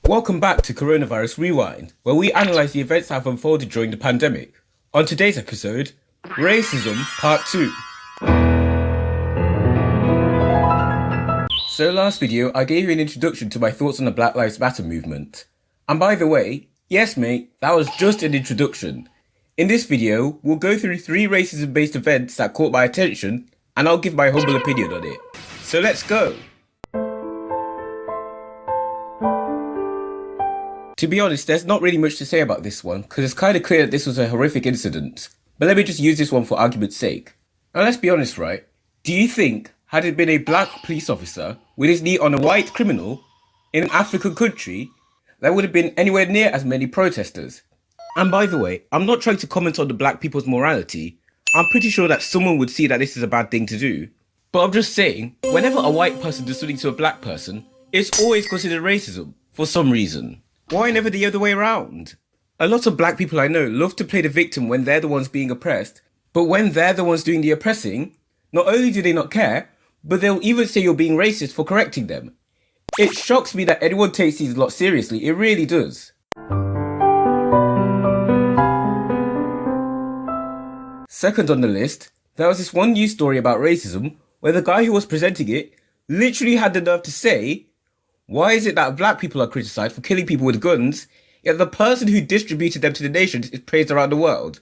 Welcome back to Coronavirus Rewind, where we analyse the events that have unfolded during the pandemic. On today's episode, Racism Part 2. So last video, I gave you an introduction to my thoughts on the Black Lives Matter movement. And by the way, yes mate, that was just an introduction. In this video, we'll go through 3 racism-based events that caught my attention, and I'll give my humble opinion on it. So let's go! To be honest, there's not really much to say about this one, because it's kind of clear that this was a horrific incident. But let me just use this one for argument's sake. Now let's be honest, right? Do you think, had it been a black police officer with his knee on a white criminal in an African country, there would have been anywhere near as many protesters? And by the way, I'm not trying to comment on the black people's morality. I'm pretty sure that someone would see that this is a bad thing to do. But I'm just saying, whenever a white person does something to a black person, it's always considered racism, for some reason. Why never the other way around? A lot of black people I know love to play the victim when they're the ones being oppressed, but when they're the ones doing the oppressing, not only do they not care, but they'll even say you're being racist for correcting them. It shocks me that anyone takes these a lot seriously, it really does. Second on the list, there was this one news story about racism where the guy who was presenting it literally had the nerve to say, why is it that black people are criticised for killing people with guns, yet the person who distributed them to the nations is praised around the world?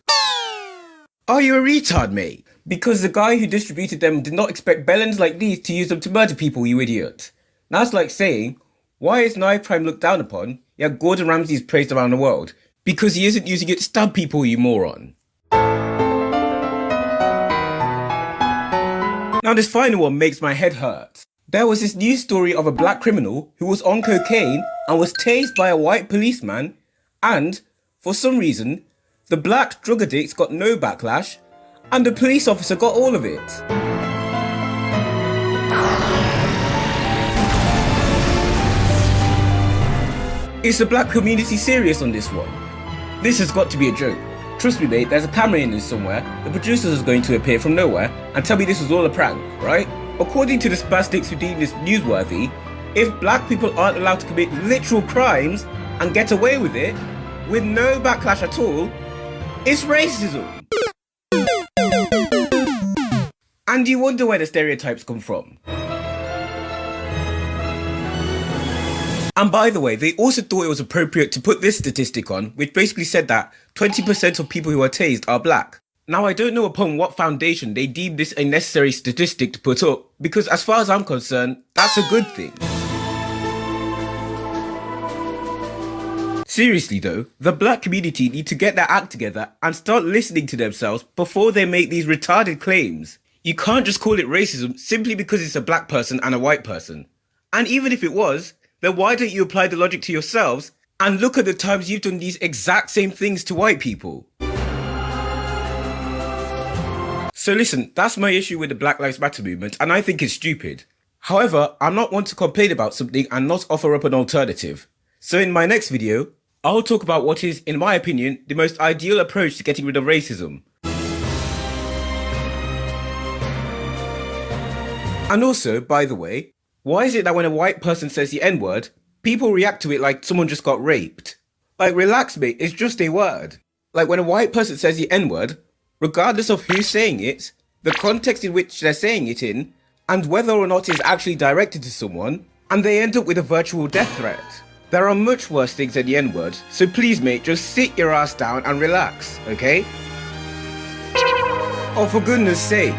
Are you a retard, mate? Because the guy who distributed them did not expect bellends like these to use them to murder people, you idiot. That's like saying, why is knife crime looked down upon, yet Gordon Ramsay is praised around the world? Because he isn't using it to stab people, you moron. Now this final one makes my head hurt. There was this news story of a black criminal who was on cocaine and was tased by a white policeman, and, for some reason, the black drug addicts got no backlash, and the police officer got all of it. Is the black community serious on this one? This has got to be a joke. Trust me mate, there's a camera in this somewhere, the producers are going to appear from nowhere and tell me this was all a prank, right? According to the spastics who deem this newsworthy, if black people aren't allowed to commit literal crimes and get away with it, with no backlash at all, it's racism. And you wonder where the stereotypes come from. And by the way, they also thought it was appropriate to put this statistic on, which basically said that 20% of people who are tased are black. Now I don't know upon what foundation they deemed this a necessary statistic to put up, because as far as I'm concerned, that's a good thing. Seriously though, the black community need to get their act together and start listening to themselves before they make these retarded claims. You can't just call it racism simply because it's a black person and a white person. And even if it was, then why don't you apply the logic to yourselves and look at the times you've done these exact same things to white people? So listen, that's my issue with the Black Lives Matter movement, and I think it's stupid. However, I'm not one to complain about something and not offer up an alternative. So in my next video, I'll talk about what is, in my opinion, the most ideal approach to getting rid of racism. And also, by the way, why is it that when a white person says the N-word, people react to it like someone just got raped? Like, relax mate, it's just a word. Like when a white person says the N-word, regardless of who's saying it, the context in which they're saying it in, and whether or not it's actually directed to someone, and they end up with a virtual death threat. There are much worse things than the N-word, so please mate, just sit your ass down and relax, okay? Oh, for goodness sake.